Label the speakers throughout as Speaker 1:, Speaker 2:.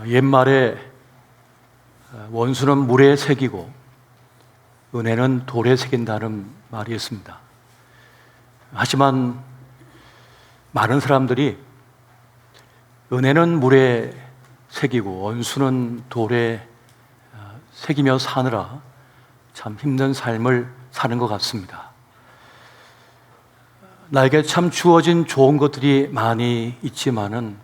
Speaker 1: 옛말에 원수는 물에 새기고 은혜는 돌에 새긴다는 말이 있습니다. 하지만 많은 사람들이 은혜는 물에 새기고 원수는 돌에 새기며 사느라 참 힘든 삶을 사는 것 같습니다. 나에게 참 주어진 좋은 것들이 많이 있지만은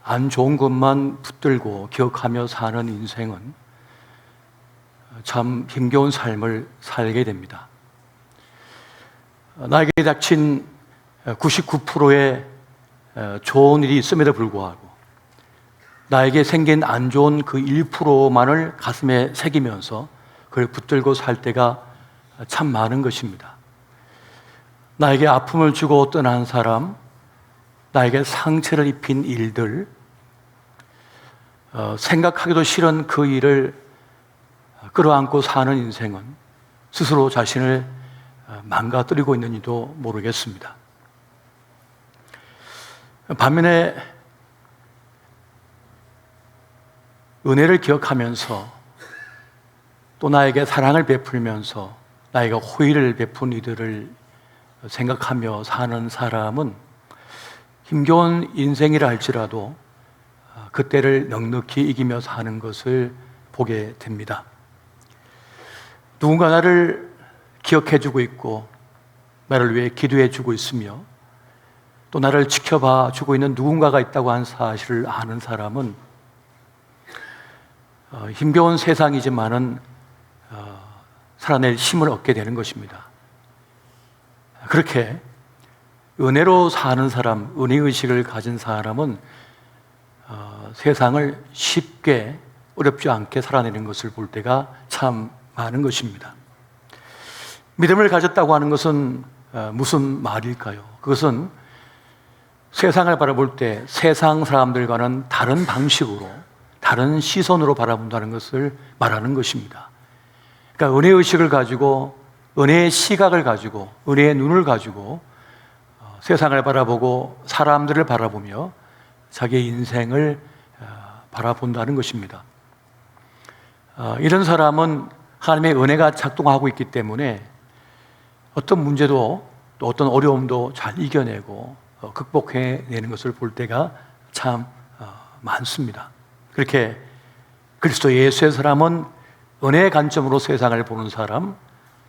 Speaker 1: 안 좋은 것만 붙들고 기억하며 사는 인생은 참 힘겨운 삶을 살게 됩니다. 나에게 닥친 99%의 좋은 일이 있음에도 불구하고 나에게 생긴 안 좋은 그 1%만을 가슴에 새기면서 그걸 붙들고 살 때가 참 많은 것입니다. 나에게 아픔을 주고 떠난 사람, 나에게 상처를 입힌 일들, 생각하기도 싫은 그 일을 끌어안고 사는 인생은 스스로 자신을 망가뜨리고 있는지도 모르겠습니다. 반면에 은혜를 기억하면서 또 나에게 사랑을 베풀면서 나에게 호의를 베푼 이들을 생각하며 사는 사람은 힘겨운 인생이라 할지라도 그때를 넉넉히 이기며 사는 것을 보게 됩니다. 누군가 나를 기억해주고 있고 나를 위해 기도해주고 있으며 또 나를 지켜봐주고 있는 누군가가 있다고 하는 사실을 아는 사람은 힘겨운 세상이지만은 살아낼 힘을 얻게 되는 것입니다. 그렇게 은혜로 사는 사람, 은혜의식을 가진 사람은 세상을 쉽게 어렵지 않게 살아내는 것을 볼 때가 참 많은 것입니다. 믿음을 가졌다고 하는 것은 무슨 말일까요? 그것은 세상을 바라볼 때 세상 사람들과는 다른 방식으로, 다른 시선으로 바라본다는 것을 말하는 것입니다. 그러니까 은혜의식을 가지고, 은혜의 시각을 가지고, 은혜의 눈을 가지고 세상을 바라보고 사람들을 바라보며 자기의 인생을 바라본다는 것입니다. 이런 사람은 하나님의 은혜가 작동하고 있기 때문에 어떤 문제도 또 어떤 어려움도 잘 이겨내고 극복해내는 것을 볼 때가 참 많습니다. 그렇게 그리스도 예수의 사람은 은혜의 관점으로 세상을 보는 사람,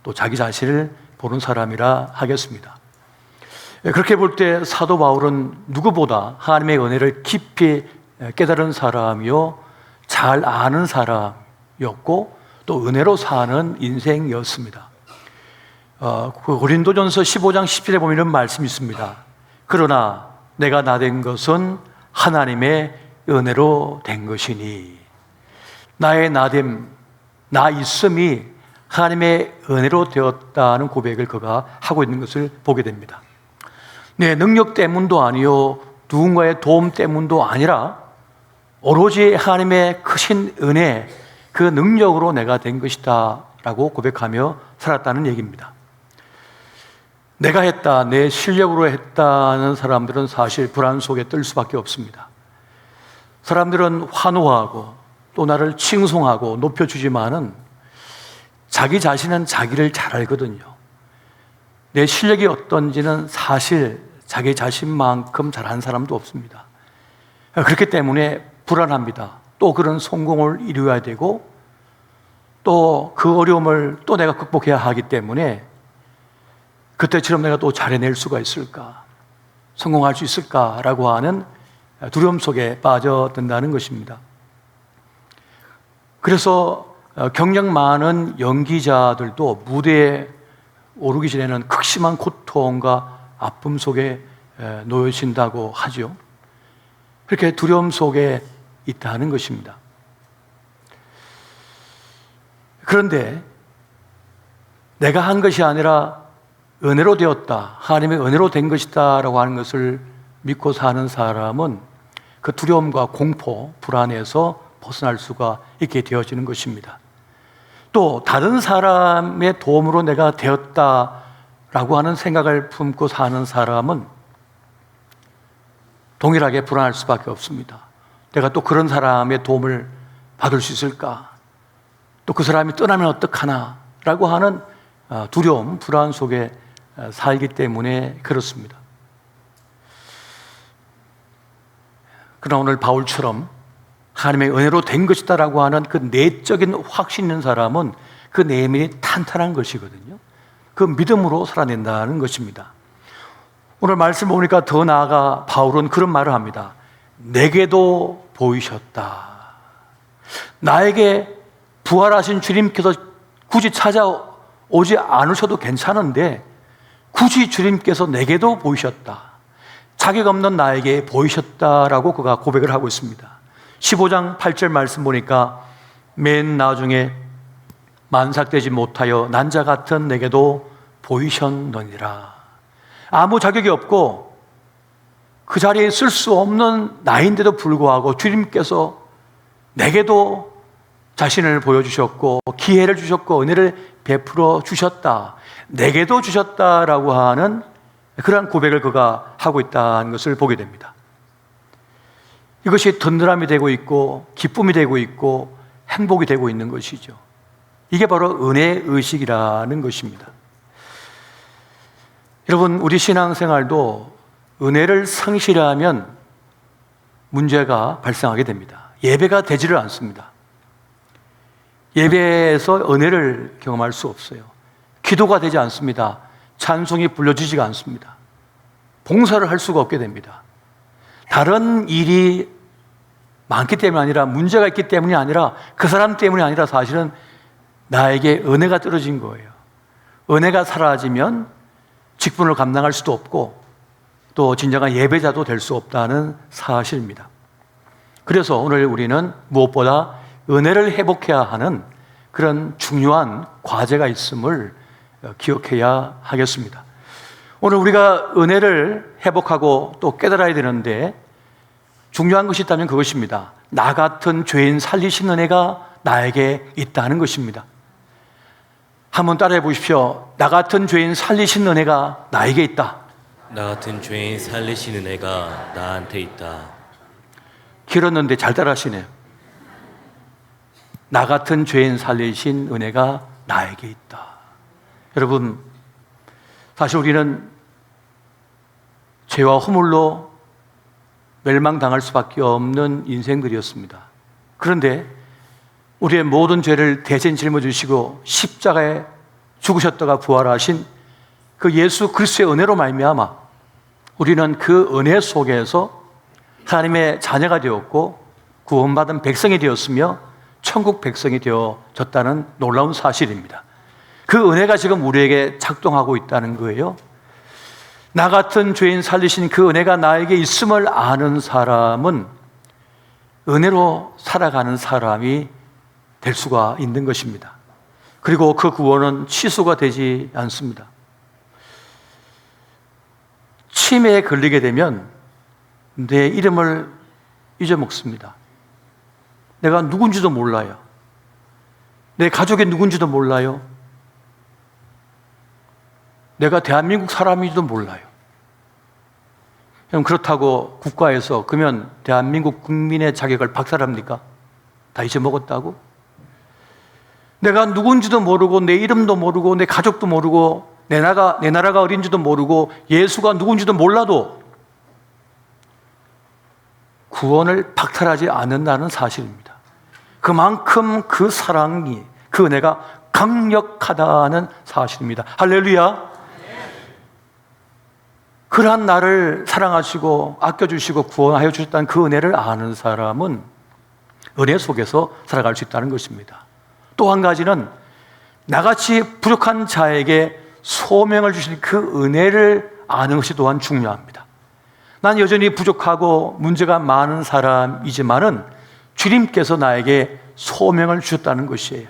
Speaker 1: 또 자기 자신을 보는 사람이라 하겠습니다. 그렇게 볼 때 사도 바울은 누구보다 하나님의 은혜를 깊이 깨달은 사람이요, 잘 아는 사람이었고 또 은혜로 사는 인생이었습니다. 고린도전서 15장 10절에 보면 이런 말씀이 있습니다. 그러나 내가 나된 것은 하나님의 은혜로 된 것이니, 나의 나됨, 나 있음이 하나님의 은혜로 되었다는 고백을 그가 하고 있는 것을 보게 됩니다. 내 능력 때문도 아니요, 누군가의 도움 때문도 아니라 오로지 하나님의 크신 은혜, 그 능력으로 내가 된 것이다 라고 고백하며 살았다는 얘기입니다. 내가 했다, 내 실력으로 했다는 사람들은 사실 불안 속에 뜰 수밖에 없습니다. 사람들은 환호하고 또 나를 칭송하고 높여주지만은 자기 자신은 자기를 잘 알거든요. 내 실력이 어떤지는 사실 자기 자신만큼 잘하는 사람도 없습니다. 그렇기 때문에 불안합니다. 또 그런 성공을 이루어야 되고 또 그 어려움을 또 내가 극복해야 하기 때문에 그때처럼 내가 또 잘해낼 수가 있을까, 성공할 수 있을까라고 하는 두려움 속에 빠져든다는 것입니다. 그래서 경력 많은 연기자들도 무대에 오르기 전에는 극심한 고통과 아픔 속에 놓여진다고 하죠. 그렇게 두려움 속에 있다는 것입니다. 그런데 내가 한 것이 아니라 은혜로 되었다, 하나님의 은혜로 된 것이다 라고 하는 것을 믿고 사는 사람은 그 두려움과 공포, 불안에서 벗어날 수가 있게 되어지는 것입니다. 또 다른 사람의 도움으로 내가 되었다라고 하는 생각을 품고 사는 사람은 동일하게 불안할 수밖에 없습니다. 내가 또 그런 사람의 도움을 받을 수 있을까? 또 그 사람이 떠나면 어떡하나? 라고 하는 두려움, 불안 속에 살기 때문에 그렇습니다. 그러나 오늘 바울처럼 하나님의 은혜로 된 것이다라고 하는 그 내적인 확신 있는 사람은 그 내면이 탄탄한 것이거든요. 그 믿음으로 살아낸다는 것입니다. 오늘 말씀 보니까 더 나아가 바울은 그런 말을 합니다. 내게도 보이셨다. 나에게 부활하신 주님께서 굳이 찾아오지 않으셔도 괜찮은데 굳이 주님께서 내게도 보이셨다. 자격 없는 나에게 보이셨다라고 그가 고백을 하고 있습니다. 15장 8절 말씀 보니까 맨 나중에 만삭되지 못하여 난자 같은 내게도 보이셨느니라. 아무 자격이 없고 그 자리에 있을 수 없는 나인데도 불구하고 주님께서 내게도 자신을 보여주셨고 기회를 주셨고 은혜를 베풀어 주셨다. 내게도 주셨다라고 하는 그러한 고백을 그가 하고 있다는 것을 보게 됩니다. 이것이 든든함이 되고 있고 기쁨이 되고 있고 행복이 되고 있는 것이죠. 이게 바로 은혜의식이라는 것입니다. 여러분, 우리 신앙생활도 은혜를 상실하면 문제가 발생하게 됩니다. 예배가 되지를 않습니다. 예배에서 은혜를 경험할 수 없어요. 기도가 되지 않습니다. 찬송이 불려지지가 않습니다. 봉사를 할 수가 없게 됩니다. 다른 일이 많기 때문이 아니라, 문제가 있기 때문이 아니라, 그 사람 때문이 아니라 사실은 나에게 은혜가 떨어진 거예요. 은혜가 사라지면 직분을 감당할 수도 없고 또 진정한 예배자도 될 수 없다는 사실입니다. 그래서 오늘 우리는 무엇보다 은혜를 회복해야 하는 그런 중요한 과제가 있음을 기억해야 하겠습니다. 오늘 우리가 은혜를 회복하고 또 깨달아야 되는데 중요한 것이 있다면 그것입니다. 나 같은 죄인 살리신 은혜가 나에게 있다는 것입니다. 한번 따라해 보십시오. 나 같은 죄인 살리신 은혜가 나에게 있다.
Speaker 2: 나 같은 죄인 살리신 은혜가 나한테 있다.
Speaker 1: 길었는데 잘 따라하시네요. 나 같은 죄인 살리신 은혜가 나에게 있다. 여러분, 사실 우리는 죄와 허물로 멸망당할 수밖에 없는 인생들이었습니다. 그런데 우리의 모든 죄를 대신 짊어지시고 십자가에 죽으셨다가 부활하신 그 예수 그리스도의 은혜로 말미암아 우리는 그 은혜 속에서 하나님의 자녀가 되었고 구원받은 백성이 되었으며 천국 백성이 되어졌다는 놀라운 사실입니다. 그 은혜가 지금 우리에게 작동하고 있다는 거예요. 나 같은 죄인 살리신 그 은혜가 나에게 있음을 아는 사람은 은혜로 살아가는 사람이 될 수가 있는 것입니다. 그리고 그 구원은 취소가 되지 않습니다. 치매에 걸리게 되면 내 이름을 잊어먹습니다. 내가 누군지도 몰라요. 내 가족이 누군지도 몰라요. 내가 대한민국 사람인지도 몰라요. 그럼 그렇다고 국가에서 그러면 대한민국 국민의 자격을 박살합니까? 다 잊어먹었다고? 내가 누군지도 모르고 내 이름도 모르고 내 가족도 모르고 내 나라가 어딘지도 모르고 예수가 누군지도 몰라도 구원을 박탈하지 않는다는 사실입니다. 그만큼 그 사랑이, 그 은혜가 강력하다는 사실입니다. 할렐루야. 그러한 나를 사랑하시고 아껴주시고 구원하여 주셨다는 그 은혜를 아는 사람은 은혜 속에서 살아갈 수 있다는 것입니다. 또 한 가지는 나같이 부족한 자에게 소명을 주신 그 은혜를 아는 것이 또한 중요합니다. 난 여전히 부족하고 문제가 많은 사람이지만은 주님께서 나에게 소명을 주셨다는 것이에요.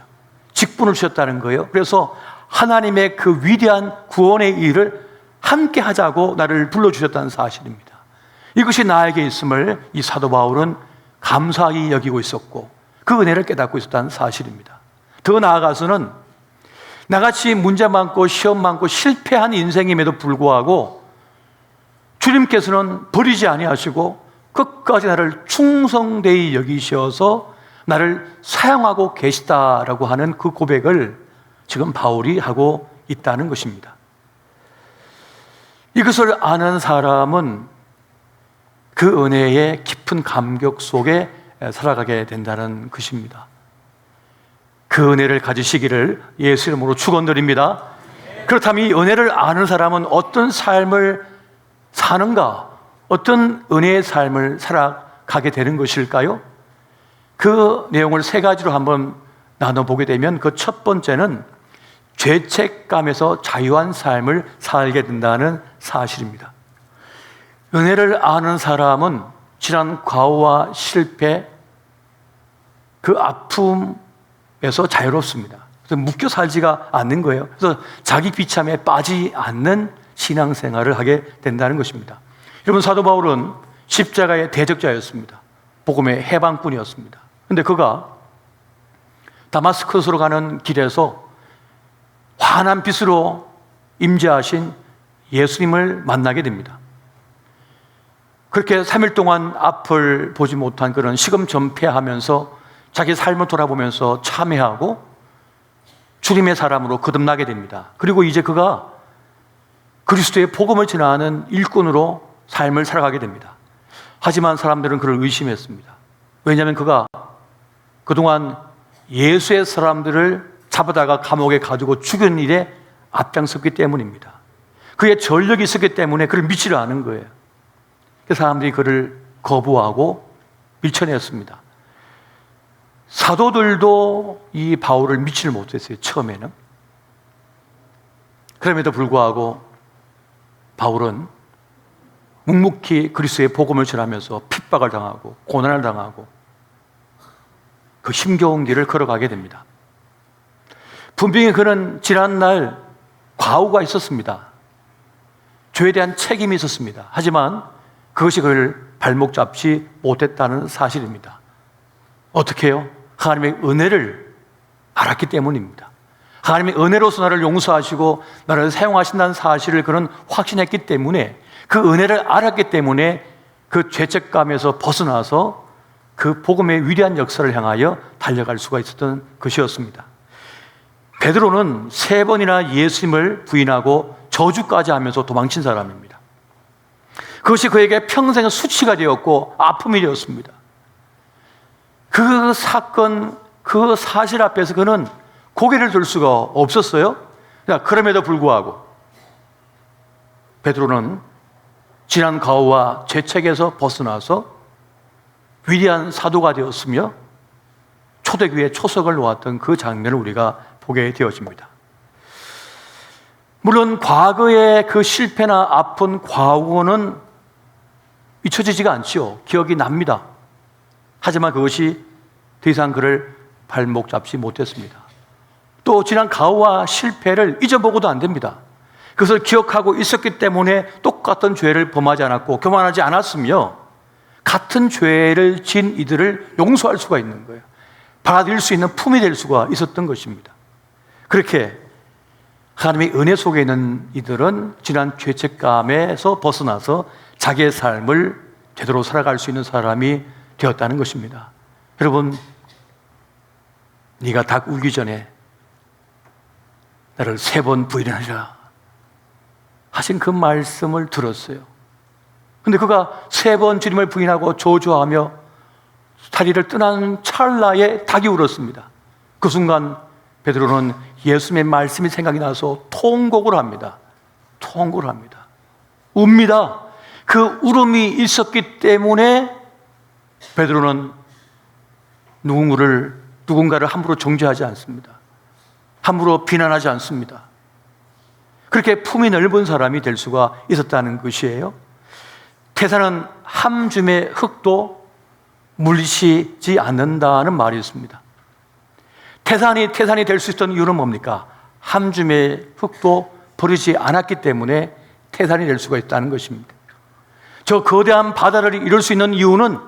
Speaker 1: 직분을 주셨다는 거예요. 그래서 하나님의 그 위대한 구원의 일을 함께 하자고 나를 불러주셨다는 사실입니다. 이것이 나에게 있음을 이 사도 바울은 감사히 여기고 있었고 그 은혜를 깨닫고 있었다는 사실입니다. 더 나아가서는 나같이 문제 많고 시험 많고 실패한 인생임에도 불구하고 주님께서는 버리지 아니하시고 끝까지 나를 충성되이 여기셔서 나를 사용하고 계시다라고 하는 그 고백을 지금 바울이 하고 있다는 것입니다. 이것을 아는 사람은 그 은혜의 깊은 감격 속에 살아가게 된다는 것입니다. 그 은혜를 가지시기를 예수 이름으로 축원드립니다. 그렇다면 이 은혜를 아는 사람은 어떤 삶을 사는가? 어떤 은혜의 삶을 살아가게 되는 것일까요? 그 내용을 세 가지로 한번 나눠보게 되면 그 첫 번째는 죄책감에서 자유한 삶을 살게 된다는 사실입니다. 은혜를 아는 사람은 지난 과오와 실패, 그 아픔에서 자유롭습니다. 그래서 묶여 살지가 않는 거예요. 그래서 자기 비참에 빠지지 않는 신앙생활을 하게 된다는 것입니다. 여러분, 사도 바울은 십자가의 대적자였습니다. 복음의 해방꾼이었습니다. 그런데 그가 다마스커스로 가는 길에서 환한 빛으로 임재하신 예수님을 만나게 됩니다. 그렇게 3일 동안 앞을 보지 못한 그런 시금전폐하면서 자기 삶을 돌아보면서 참회하고 주님의 사람으로 거듭나게 됩니다. 그리고 이제 그가 그리스도의 복음을 전하는 일꾼으로 삶을 살아가게 됩니다. 하지만 사람들은 그를 의심했습니다. 왜냐하면 그가 그동안 예수의 사람들을 잡아다가 감옥에 가두고 죽인 일에 앞장섰기 때문입니다. 그의 전력이 있었기 때문에 그를 믿지를 않은 거예요. 그 사람들이 그를 거부하고 밀쳐냈습니다. 사도들도 이 바울을 믿지를 못했어요, 처음에는. 그럼에도 불구하고 바울은 묵묵히 그리스도의 복음을 전하면서 핍박을 당하고 고난을 당하고 그 힘겨운 길을 걸어가게 됩니다. 분명히 그는 지난날 과오가 있었습니다. 죄에 대한 책임이 있었습니다. 하지만 그것이 그를 발목 잡지 못했다는 사실입니다. 어떻게 해요? 하나님의 은혜를 알았기 때문입니다. 하나님의 은혜로서 나를 용서하시고 나를 사용하신다는 사실을 그는 확신했기 때문에, 그 은혜를 알았기 때문에 그 죄책감에서 벗어나서 그 복음의 위대한 역사를 향하여 달려갈 수가 있었던 것이었습니다. 베드로는 3번이나 예수님을 부인하고 저주까지 하면서 도망친 사람입니다. 그것이 그에게 평생의 수치가 되었고 아픔이 되었습니다. 그 사건, 그 사실 앞에서 그는 고개를 들 수가 없었어요. 그럼에도 불구하고 베드로는 지난 과오와 죄책에서 벗어나서 위대한 사도가 되었으며 초대교회에 초석을 놓았던 그 장면을 우리가 보게 되어집니다. 물론 과거의 그 실패나 아픈 과거는 잊혀지지가 않지요. 기억이 납니다. 하지만 그것이 더 이상 그를 발목 잡지 못했습니다. 또 지난 과오와 실패를 잊어보고도 안 됩니다. 그것을 기억하고 있었기 때문에 똑같은 죄를 범하지 않았고 교만하지 않았으며 같은 죄를 지은 이들을 용서할 수가 있는 거예요. 받아들일 수 있는 품이 될 수가 있었던 것입니다. 그렇게 하나님의 은혜 속에 있는 이들은 지난 죄책감에서 벗어나서 자기의 삶을 제대로 살아갈 수 있는 사람이 되었다는 것입니다. 여러분, 네가 닭 울기 전에 나를 3번 부인하리라 하신 그 말씀을 들었어요. 근데 그가 3번 주님을 부인하고 저주하며 다리를 떠나는 찰나에 닭이 울었습니다. 그 순간 베드로는 예수님의 말씀이 생각이 나서 통곡을 합니다. 통곡을 합니다. 웁니다. 그 울음이 있었기 때문에 베드로는 누군가를 함부로 정죄하지 않습니다. 함부로 비난하지 않습니다. 그렇게 품이 넓은 사람이 될 수가 있었다는 것이에요. 태산은 한 줌의 흙도 물리치지 않는다는 말이 있습니다. 태산이 될 수 있었던 이유는 뭡니까? 한 줌의 흙도 버리지 않았기 때문에 태산이 될 수가 있다는 것입니다. 저 거대한 바다를 이룰 수 있는 이유는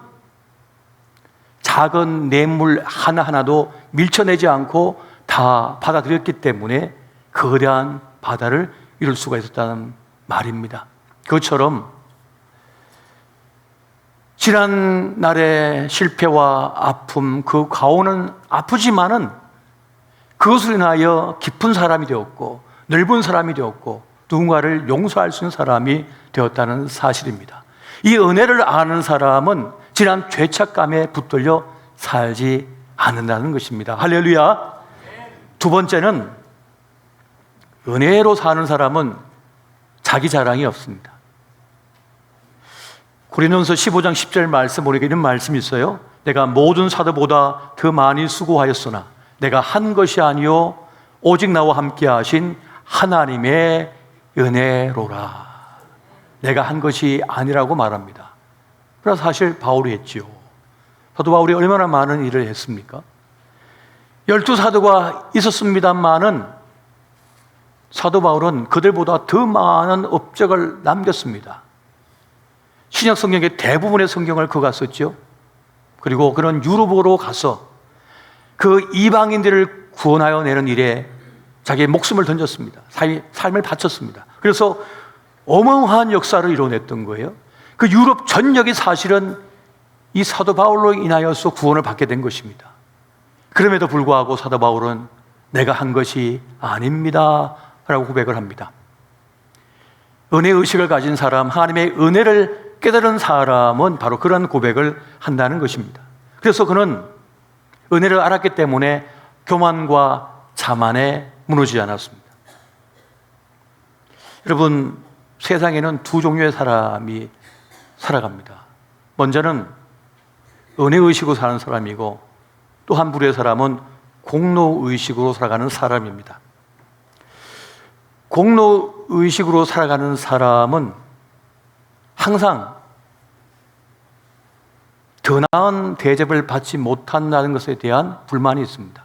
Speaker 1: 작은 냇물 하나하나도 밀쳐내지 않고 다 받아들였기 때문에 거대한 바다를 이룰 수가 있었다는 말입니다. 그것처럼 지난 날의 실패와 아픔, 그 과오는 아프지만은 그것을 인하여 깊은 사람이 되었고 넓은 사람이 되었고 누군가를 용서할 수 있는 사람이 되었다는 사실입니다. 이 은혜를 아는 사람은 지난 죄책감에 붙들려 살지 않는다는 것입니다. 할렐루야. 두 번째는 은혜로 사는 사람은 자기 자랑이 없습니다. 고린도전서 15장 10절 말씀, 우리에게 이런 말씀이 있어요. 내가 모든 사도보다 더 많이 수고하였으나 내가 한 것이 아니요 오직 나와 함께 하신 하나님의 은혜로라. 내가 한 것이 아니라고 말합니다. 그래서 사실 바울이 했지요. 사도 바울이 얼마나 많은 일을 했습니까? 12사도가 있었습니다만은 사도 바울은 그들보다 더 많은 업적을 남겼습니다. 신약 성경의 대부분의 성경을 그가 썼죠. 그리고 그런 유럽으로 가서 그 이방인들을 구원하여 내는 일에 자기의 목숨을 던졌습니다. 삶을 바쳤습니다. 그래서 어마어마한 역사를 이뤄냈던 거예요. 그 유럽 전역이 사실은 이 사도 바울로 인하여서 구원을 받게 된 것입니다. 그럼에도 불구하고 사도 바울은 내가 한 것이 아닙니다 라고 고백을 합니다. 은혜의식을 가진 사람, 하나님의 은혜를 깨달은 사람은 바로 그런 고백을 한다는 것입니다. 그래서 그는 은혜를 알았기 때문에 교만과 자만에 무너지지 않았습니다. 여러분, 세상에는 두 종류의 사람이 살아갑니다. 먼저는 은혜의식으로 사는 사람이고 또 한 부류의 사람은 공로의식으로 살아가는 사람입니다. 공로의식으로 살아가는 사람은 항상 더 나은 대접을 받지 못한다는 것에 대한 불만이 있습니다.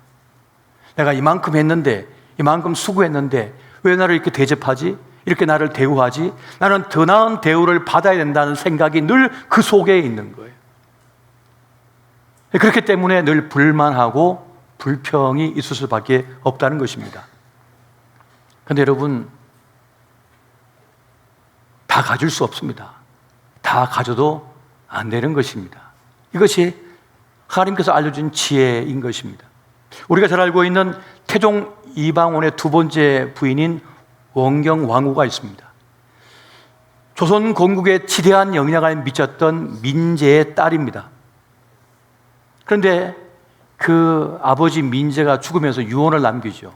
Speaker 1: 내가 이만큼 했는데, 이만큼 수고했는데 왜 나를 이렇게 대접하지? 이렇게 나를 대우하지? 나는 더 나은 대우를 받아야 된다는 생각이 늘 그 속에 있는 거예요. 그렇기 때문에 늘 불만하고 불평이 있을 수밖에 없다는 것입니다. 그런데 여러분, 다 가질 수 없습니다. 다 가져도 안 되는 것입니다. 이것이 하나님께서 알려준 지혜인 것입니다. 우리가 잘 알고 있는 태종 이방원의 두 번째 부인인 원경왕후가 있습니다. 조선 건국에 지대한 영향을 미쳤던 민제의 딸입니다. 그런데 그 아버지 민제가 죽으면서 유언을 남기죠.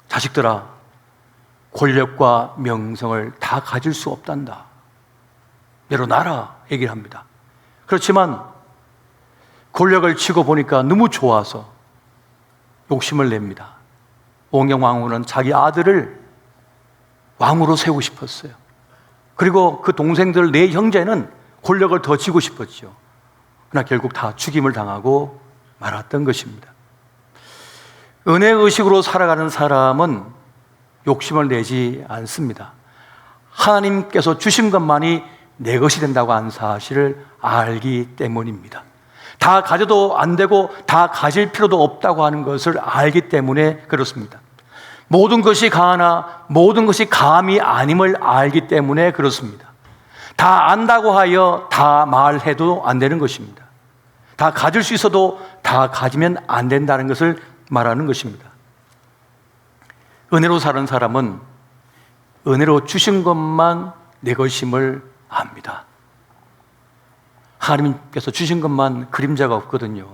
Speaker 1: 자식들아, 권력과 명성을 다 가질 수 없단다. 내려놔라 얘기를 합니다. 그렇지만 권력을 쥐고 보니까 너무 좋아서 욕심을 냅니다. 원경왕후는 자기 아들을 왕으로 세우고 싶었어요. 그리고 그 동생들, 네 형제는 권력을 더 쥐고 싶었죠. 그러나 결국 다 죽임을 당하고 말았던 것입니다. 은혜의식으로 살아가는 사람은 욕심을 내지 않습니다. 하나님께서 주신 것만이 내 것이 된다고 하는 사실을 알기 때문입니다. 다 가져도 안 되고 다 가질 필요도 없다고 하는 것을 알기 때문에 그렇습니다. 모든 것이 가하나 모든 것이 감이 아님을 알기 때문에 그렇습니다. 다 안다고 하여 다 말해도 안 되는 것입니다. 다 가질 수 있어도 다 가지면 안 된다는 것을 말하는 것입니다. 은혜로 사는 사람은 은혜로 주신 것만 내 것임을 압니다. 하나님께서 주신 것만 그림자가 없거든요.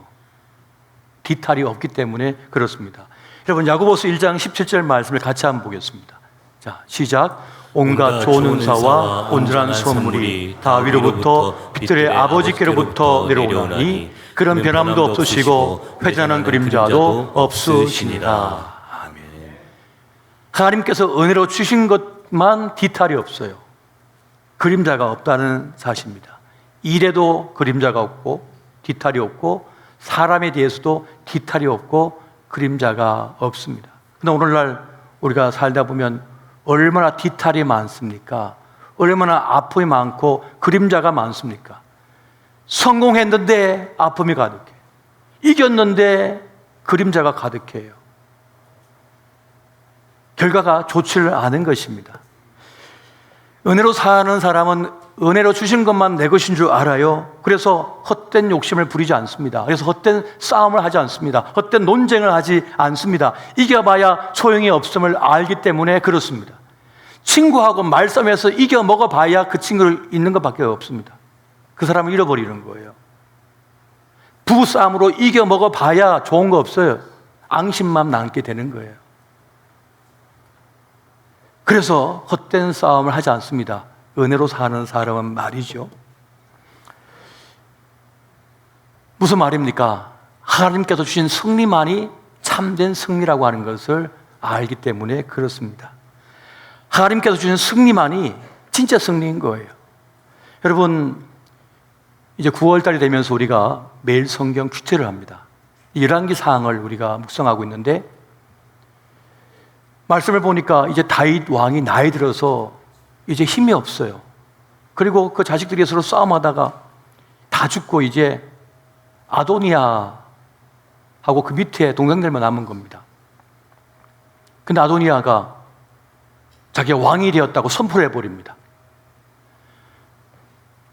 Speaker 1: 뒤탈이 없기 때문에 그렇습니다. 여러분, 야고보서 1장 17절 말씀을 같이 한번 보겠습니다. 자, 시작. 온갖 좋은 은사와 온전한 선물이 다 위로부터 빛들의 아버지께로부터 내려오나니 그런 변함도 없으시고 회전하는 그림자도 없으시니라. 아멘. 하나님께서 은혜로 주신 것만 뒤탈이 없어요. 그림자가 없다는 사실입니다. 일에도 그림자가 없고 뒤탈이 없고 사람에 대해서도 뒤탈이 없고 그림자가 없습니다. 그런데 오늘날 우리가 살다 보면 얼마나 뒤탈이 많습니까? 얼마나 아픔이 많고 그림자가 많습니까? 성공했는데 아픔이 가득해. 이겼는데 그림자가 가득해요. 결과가 좋지를 않은 것입니다. 은혜로 사는 사람은 은혜로 주신 것만 내 것인 줄 알아요. 그래서 헛된 욕심을 부리지 않습니다. 그래서 헛된 싸움을 하지 않습니다. 헛된 논쟁을 하지 않습니다. 이겨봐야 소용이 없음을 알기 때문에 그렇습니다. 친구하고 말싸움에서 이겨 먹어봐야 그 친구를 잊는 것밖에 없습니다. 그 사람을 잃어버리는 거예요. 부부싸움으로 이겨 먹어봐야 좋은 거 없어요. 앙심만 남게 되는 거예요. 그래서 헛된 싸움을 하지 않습니다. 은혜로 사는 사람은 말이죠. 무슨 말입니까? 하나님께서 주신 승리만이 참된 승리라고 하는 것을 알기 때문에 그렇습니다. 하나님께서 주신 승리만이 진짜 승리인 거예요. 여러분, 이제 9월달이 되면서 우리가 매일 성경 큐티를 합니다. 열왕기 사항을 우리가 묵상하고 있는데, 말씀을 보니까 이제 다윗 왕이 나이 들어서 이제 힘이 없어요. 그리고 그 자식들이 서로 싸움하다가 다 죽고 이제 아도니아하고 그 밑에 동생들만 남은 겁니다. 근데 아도니아가 자기가 왕이 되었다고 선포를 해버립니다.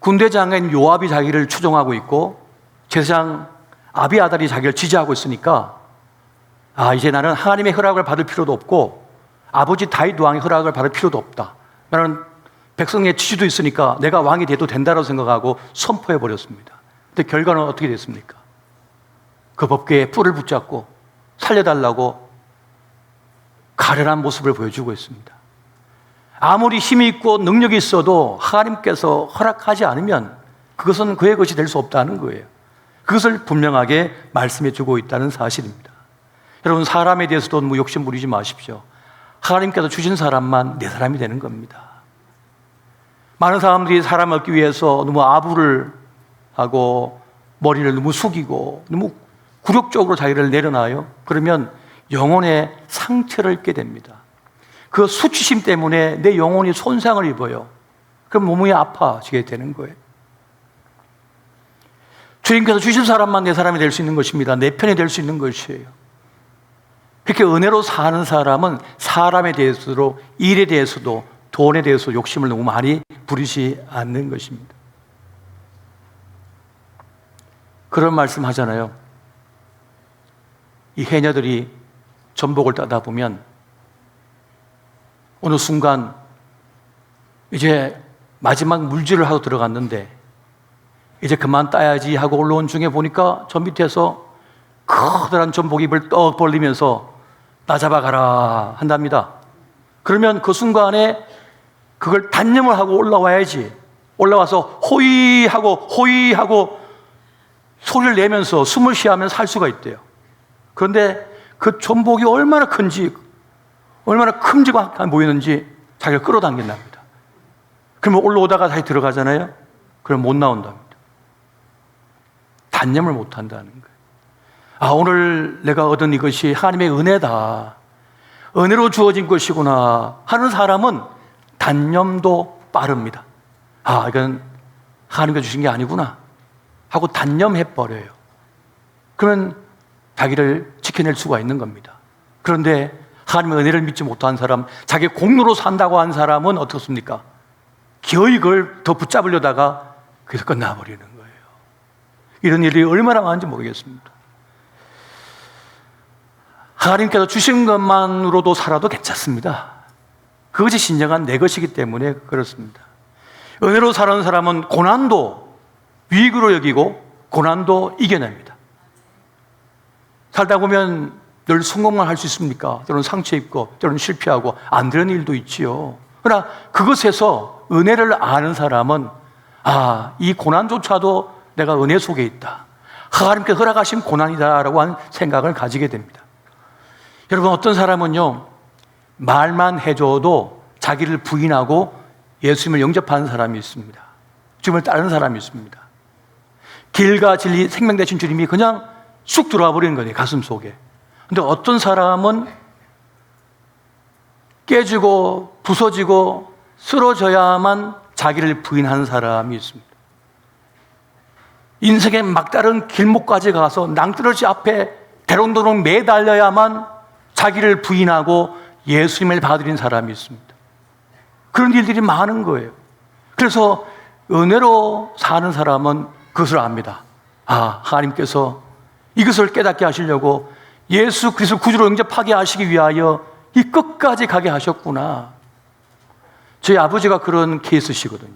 Speaker 1: 군대장인 요압이 자기를 추종하고 있고 제사장 아비아달이 자기를 지지하고 있으니까 이제 나는 하나님의 허락을 받을 필요도 없고 아버지 다윗 왕의 허락을 받을 필요도 없다. 나는 백성의 지지도 있으니까 내가 왕이 돼도 된다고 생각하고 선포해버렸습니다. 근데 결과는 어떻게 됐습니까? 그 법궤에 뿔을 붙잡고 살려달라고 가련한 모습을 보여주고 있습니다. 아무리 힘이 있고 능력이 있어도 하나님께서 허락하지 않으면 그것은 그의 것이 될 수 없다는 거예요. 그것을 분명하게 말씀해 주고 있다는 사실입니다. 여러분, 사람에 대해서도 너무 욕심 부리지 마십시오. 하나님께서 주신 사람만 내 사람이 되는 겁니다. 많은 사람들이 사람을 얻기 위해서 너무 아부를 하고 머리를 너무 숙이고 너무 굴욕적으로 자기를 내려놔요. 그러면 영혼에 상처를 입게 됩니다. 그 수치심 때문에 내 영혼이 손상을 입어요. 그럼 몸이 아파지게 되는 거예요. 주님께서 주신 사람만 내 사람이 될 수 있는 것입니다. 내 편이 될 수 있는 것이에요. 그렇게 은혜로 사는 사람은 사람에 대해서도 일에 대해서도 돈에 대해서 욕심을 너무 많이 부리지 않는 것입니다. 그런 말씀 하잖아요. 이 해녀들이 전복을 따다 보면 어느 순간 이제 마지막 물질을 하고 들어갔는데 이제 그만 따야지 하고 올라온 중에 보니까 저 밑에서 커다란 전복 입을 떡 벌리면서 나 잡아가라 한답니다. 그러면 그 순간에 그걸 단념을 하고 올라와야지. 올라와서 호이하고 소리를 내면서 숨을 쉬하면 살 수가 있대요. 그런데 그 전복이 얼마나 큰지, 얼마나 큼지막하게 보이는지 자기가 끌어당긴답니다. 그러면 올라오다가 다시 들어가잖아요. 그럼 못 나온답니다. 단념을 못 한다는 거예요. 오늘 내가 얻은 이것이 하나님의 은혜다. 은혜로 주어진 것이구나 하는 사람은 단념도 빠릅니다. 이건 하나님께 주신 게 아니구나 하고 단념해버려요. 그러면 자기를 지켜낼 수가 있는 겁니다. 그런데 하나님의 은혜를 믿지 못한 사람, 자기 공로로 산다고 한 사람은 어떻습니까? 기어이 그걸 더 붙잡으려다가 그래서 끝나버리는 거예요. 이런 일이 얼마나 많은지 모르겠습니다. 하나님께서 주신 것만으로도 살아도 괜찮습니다. 그것이 진정한 내 것이기 때문에 그렇습니다. 은혜로 사는 사람은 고난도 위기로 여기고 고난도 이겨냅니다. 살다 보면 늘 성공만 할 수 있습니까? 때로는 상처 입고 때로는 실패하고 안 되는 일도 있지요. 그러나 그것에서 은혜를 아는 사람은 이 고난조차도 내가 은혜 속에 있다. 하나님께 허락하신 고난이다라고 하는 생각을 가지게 됩니다. 여러분, 어떤 사람은요, 말만 해줘도 자기를 부인하고 예수님을 영접하는 사람이 있습니다. 주님을 따르는 사람이 있습니다. 길과 진리, 생명 되신 주님이 그냥 쑥 들어와 버리는 거예요, 가슴 속에. 근데 어떤 사람은 깨지고 부서지고 쓰러져야만 자기를 부인하는 사람이 있습니다. 인생의 막다른 길목까지 가서 낭떠러지 앞에 대롱대롱 매달려야만 자기를 부인하고 예수님을 받아들인 사람이 있습니다. 그런 일들이 많은 거예요. 그래서 은혜로 사는 사람은 그것을 압니다. 아, 하나님께서 이것을 깨닫게 하시려고 예수 그리스도 구주로 영접하게 하시기 위하여 이 끝까지 가게 하셨구나. 저희 아버지가 그런 케이스시거든요.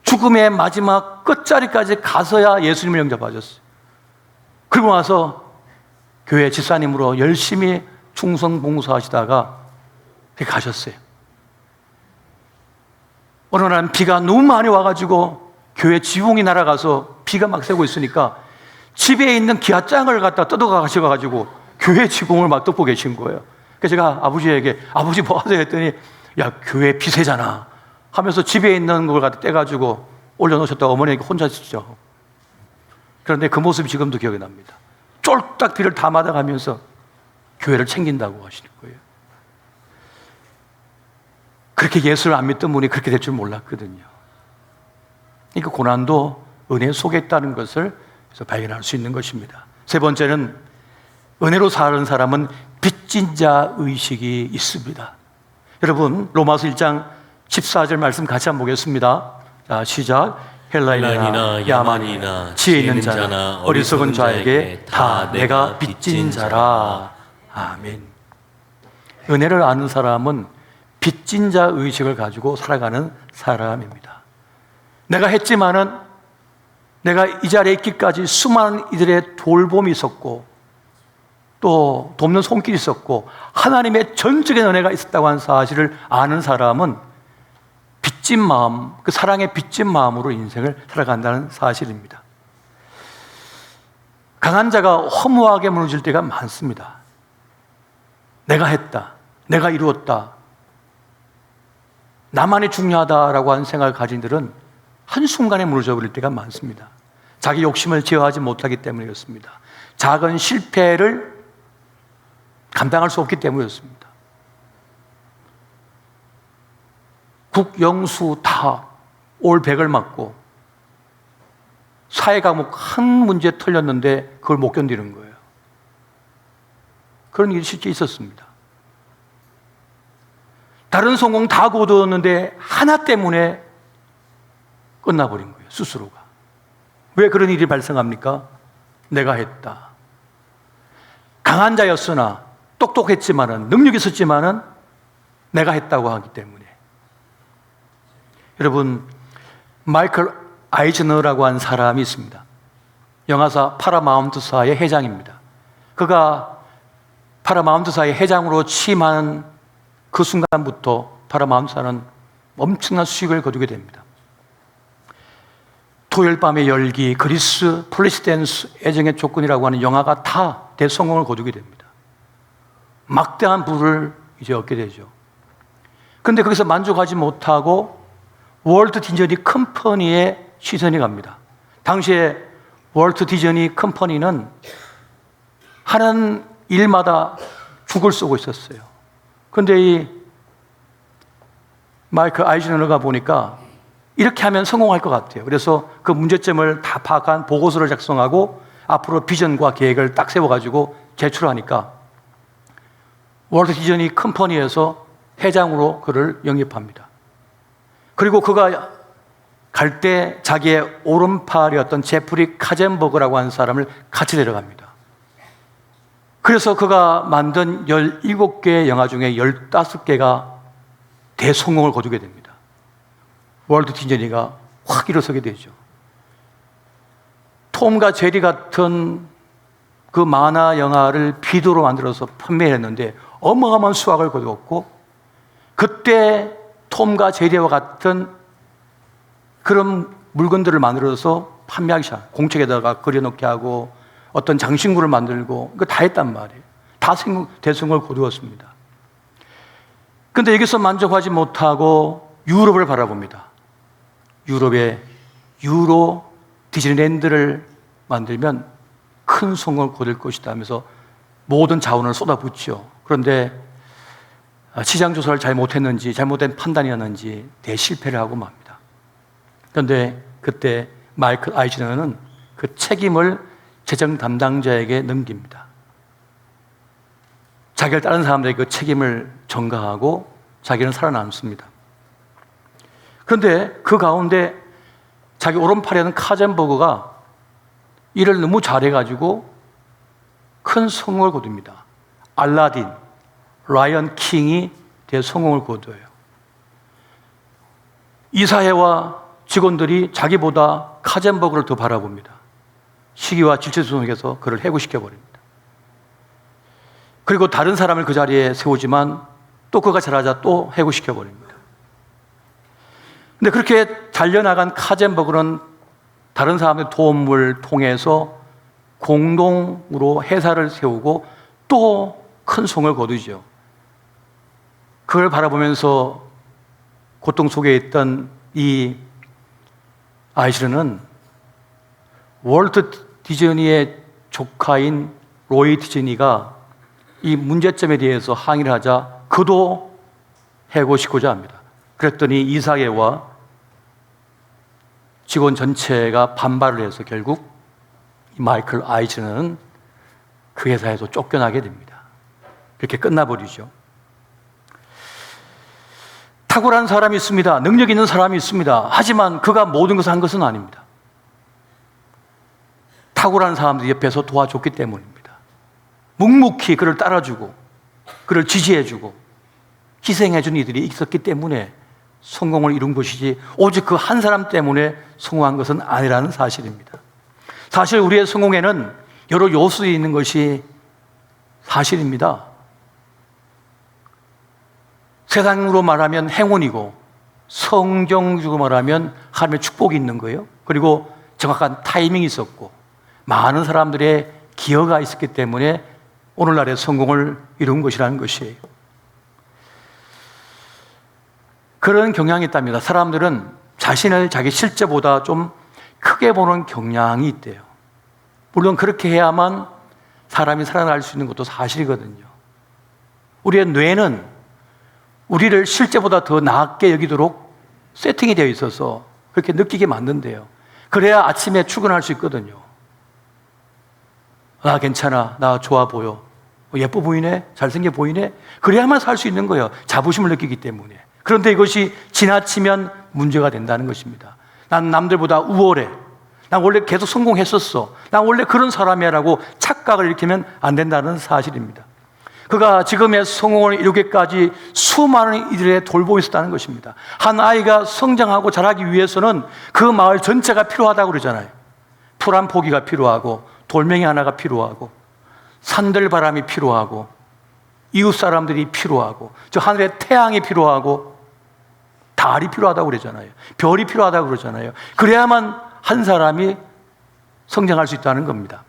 Speaker 1: 죽음의 마지막 끝자리까지 가서야 예수님을 영접하셨어요. 그리고 나서 교회 집사님으로 열심히 충성 봉사하시다가 가셨어요. 어느 날 비가 너무 많이 와가지고 교회 지붕이 날아가서 비가 막 새고 있으니까 집에 있는 기아장을 갖다 뜯어가 가셔가지고 교회 지붕을 막 뜯고 계신 거예요. 그래서 제가 아버지에게 아버지 뭐 하세요 했더니 야, 교회 비 새잖아 하면서 집에 있는 걸 갖다 떼가지고 올려놓으셨다가 어머니에게 혼자 쓰죠. 그런데 그 모습이 지금도 기억이 납니다. 쫄딱 비를 다 맞아가면서 교회를 챙긴다고 하시는 거예요. 그렇게 예수를 안 믿던 분이 그렇게 될 줄 몰랐거든요. 그러니까 고난도 은혜 속에 있다는 것을 발견할 수 있는 것입니다. 세 번째는 은혜로 사는 사람은 빚진 자 의식이 있습니다. 여러분 로마서 1장 14절 말씀 같이 한번 보겠습니다. 자, 시작. 헬라인이나 야만이나 지혜 있는 자나 어리석은 자에게 다 내가 빚진 자라. 아멘. 은혜를 아는 사람은 빚진 자 의식을 가지고 살아가는 사람입니다. 내가 했지만은 내가 이 자리에 있기까지 수많은 이들의 돌봄이 있었고 또 돕는 손길이 있었고 하나님의 전적인 은혜가 있었다고 하는 사실을 아는 사람은 빚진 마음, 그 사랑의 빚진 마음으로 인생을 살아간다는 사실입니다. 강한 자가 허무하게 무너질 때가 많습니다. 내가 했다, 내가 이루었다, 나만이 중요하다라고 하는 생각을 가진 들은 한순간에 무너져 버릴 때가 많습니다. 자기 욕심을 제어하지 못하기 때문에 그렇습니다. 작은 실패를 감당할 수 없기 때문이었습니다. 국영수 다 올 100을 맞고 사회 과목 한 문제 틀렸는데 그걸 못 견디는 거예요. 그런 일이 실제 있었습니다. 다른 성공 다 거두었는데 하나 때문에 끝나버린 거예요, 스스로가. 왜 그런 일이 발생합니까? 내가 했다. 강한 자였으나 똑똑했지만은 능력이 있었지만은 내가 했다고 하기 때문에. 여러분 마이클 아이즈너라고 하는 사람이 있습니다. 영화사 파라마운트사의 회장입니다. 그가 파라마운트사의 회장으로 취임한 그 순간부터 파라마운트사는 엄청난 수익을 거두게 됩니다. 토요일 밤의 열기, 그리스, 플리스댄스, 애정의 조건이라고 하는 영화가 다 대성공을 거두게 됩니다. 막대한 부를 이제 얻게 되죠. 그런데 거기서 만족하지 못하고 월트 디즈니 컴퍼니에 시선이 갑니다. 당시에 월트 디즈니 컴퍼니는 하는 일마다 죽을 쏘고 있었어요. 그런데 이 마이클 아이즈너가 보니까 이렇게 하면 성공할 것 같아요. 그래서 그 문제점을 다 파악한 보고서를 작성하고 앞으로 비전과 계획을 딱 세워가지고 제출하니까 월트 디즈니 컴퍼니에서 회장으로 그를 영입합니다. 그리고 그가 갈 때 자기의 오른팔이었던 제프리 카젠버그라고 하는 사람을 같이 데려갑니다. 그래서 그가 만든 17개의 영화 중에 15개가 대성공을 거두게 됩니다. 월트 디즈니가 확 일어서게 되죠. 톰과 제리 같은 그 만화 영화를 비디오로 만들어서 판매했는데 어마어마한 수확을 거두었고, 그때 톰과 제리와 같은 그런 물건들을 만들어서 판매하기 시작. 공책에다가 그려놓게 하고 어떤 장신구를 만들고 이거 다 했단 말이에요. 다 대성공을 거두었습니다. 그런데 여기서 만족하지 못하고 유럽을 바라봅니다. 유럽에 유로 디즈니랜드를 만들면 큰 성공을 거둘 것이다 하면서 모든 자원을 쏟아붓죠. 그런데 시장 조사를 잘 못했는지 잘못된 판단이었는지 대실패를 하고 맙니다. 그런데 그때 마이클 아이즈너는 그 책임을 재정 담당자에게 넘깁니다. 자기를 다른 사람들에게 그 책임을 전가하고 자기는 살아남습니다. 그런데 그 가운데 자기 오른팔에 있는 카젠버그가 일을 너무 잘해가지고 큰 성공을 거둡니다. 알라딘, 라이언 킹이 대성공을 거둬요. 이사회와 직원들이 자기보다 카젠버그를 더 바라봅니다. 시기와 질투 속에서 그를 해고시켜버립니다. 그리고 다른 사람을 그 자리에 세우지만 또 그가 잘하자 또 해고시켜버립니다. 근데 그렇게 잘려나간 카젠버그는 다른 사람의 도움을 통해서 공동으로 회사를 세우고 또 큰 성을 거두죠. 그걸 바라보면서 고통 속에 있던 이 아이실은 월트 디즈니의 조카인 로이 디즈니가 이 문제점에 대해서 항의를 하자 그도 해고시키고자 합니다. 그랬더니 이사회와 직원 전체가 반발을 해서 결국 마이클 아이즐러는 그 회사에서 쫓겨나게 됩니다. 그렇게 끝나버리죠. 탁월한 사람이 있습니다. 능력 있는 사람이 있습니다. 하지만 그가 모든 것을 한 것은 아닙니다. 탁월한 사람들이 옆에서 도와줬기 때문입니다. 묵묵히 그를 따라주고 그를 지지해주고 희생해준 이들이 있었기 때문에 성공을 이룬 것이지 오직 그 한 사람 때문에 성공한 것은 아니라는 사실입니다. 사실 우리의 성공에는 여러 요소들이 있는 것이 사실입니다. 세상으로 말하면 행운이고 성경적으로 말하면 하나님의 축복이 있는 거예요. 그리고 정확한 타이밍이 있었고 많은 사람들의 기여가 있었기 때문에 오늘날의 성공을 이룬 것이라는 것이에요. 그런 경향이 있답니다. 사람들은 자신을 자기 실제보다 좀 크게 보는 경향이 있대요. 물론 그렇게 해야만 사람이 살아날 수 있는 것도 사실이거든요. 우리의 뇌는 우리를 실제보다 더 낮게 여기도록 세팅이 되어 있어서 그렇게 느끼게 만든대요. 그래야 아침에 출근할 수 있거든요. 나 괜찮아, 나 좋아 보여, 예뻐 보이네, 잘생겨 보이네. 그래야만 살 수 있는 거예요. 자부심을 느끼기 때문에. 그런데 이것이 지나치면 문제가 된다는 것입니다. 난 남들보다 우월해, 난 원래 계속 성공했었어, 난 원래 그런 사람이야 라고 착각을 일으키면 안 된다는 사실입니다. 그가 지금의 성공을 이루기까지 수많은 이들의 돌보고 있었다는 것입니다. 한 아이가 성장하고 자라기 위해서는 그 마을 전체가 필요하다고 그러잖아요. 풀 한 포기가 필요하고 돌멩이 하나가 필요하고 산들바람이 필요하고 이웃 사람들이 필요하고 저 하늘의 태양이 필요하고 달이 필요하다고 그러잖아요. 별이 필요하다고 그러잖아요. 그래야만 한 사람이 성장할 수 있다는 겁니다.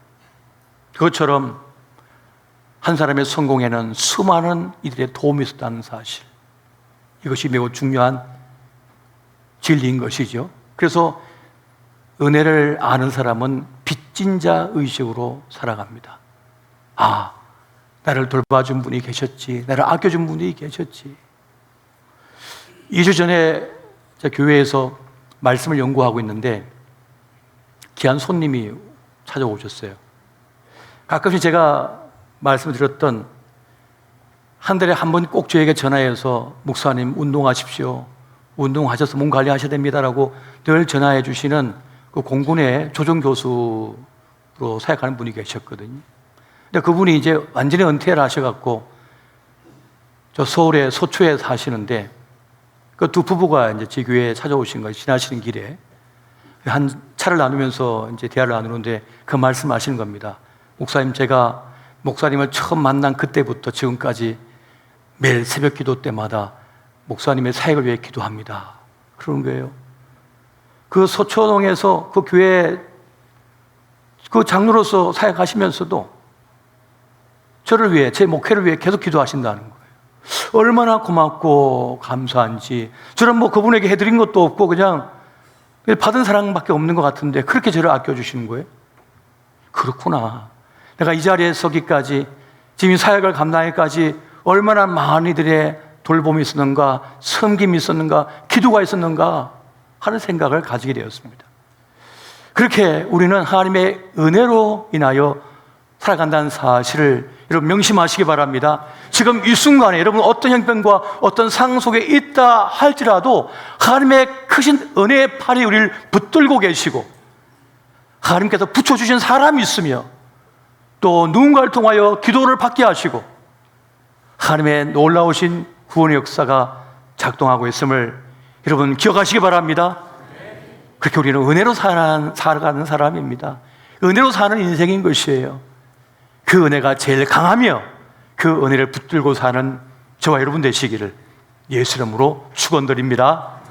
Speaker 1: 그것처럼 한 사람의 성공에는 수많은 이들의 도움이 있었다는 사실, 이것이 매우 중요한 진리인 것이죠. 그래서 은혜를 아는 사람은 빚진 자 의식으로 살아갑니다. 아, 나를 돌봐준 분이 계셨지, 나를 아껴준 분이 계셨지. 2주 전에 교회에서 말씀을 연구하고 있는데 귀한 손님이 찾아오셨어요. 가끔씩 제가 말씀을 드렸던 한 달에 한 번 꼭 저에게 전화해서 목사님 운동하십시오, 운동하셔서 몸 관리하셔야 됩니다라고 늘 전화해 주시는 그 공군의 조정교수로 사역하는 분이 계셨거든요. 근데 그분이 이제 완전히 은퇴를 하셔갖고 저 서울의 서초에 사시는데 그 두 부부가 이제 제 교회에 찾아오신 거예요. 지나시는 길에 한 차를 나누면서 이제 대화를 나누는데 그 말씀하시는 겁니다. 목사님, 제가 목사님을 처음 만난 그때부터 지금까지 매일 새벽 기도 때마다 목사님의 사역을 위해 기도합니다. 그러는 거예요. 그 서초동에서 그 교회 그 장로로서 사역하시면서도 저를 위해, 제 목회를 위해 계속 기도하신다는 거예요. 얼마나 고맙고 감사한지. 저는 뭐 그분에게 해드린 것도 없고 그냥 받은 사랑밖에 없는 것 같은데 그렇게 저를 아껴주시는 거예요. 그렇구나. 내가 이 자리에 서기까지, 지금 사역을 감당하기까지 얼마나 많은 이들의 돌봄이 있었는가, 섬김이 있었는가, 기도가 있었는가 하는 생각을 가지게 되었습니다. 그렇게 우리는 하나님의 은혜로 인하여 살아간다는 사실을 여러분 명심하시기 바랍니다. 지금 이 순간에 여러분 어떤 형편과 어떤 상황 속에 있다 할지라도 하나님의 크신 은혜의 팔이 우리를 붙들고 계시고 하나님께서 붙여주신 사람이 있으며 또 누군가를 통하여 기도를 받게 하시고 하나님의 놀라우신 구원의 역사가 작동하고 있음을 여러분 기억하시기 바랍니다. 그렇게 우리는 은혜로 살아가는 사람입니다. 은혜로 사는 인생인 것이에요. 그 은혜가 제일 강하며 그 은혜를 붙들고 사는 저와 여러분 되시기를 예수 이름으로 축원드립니다.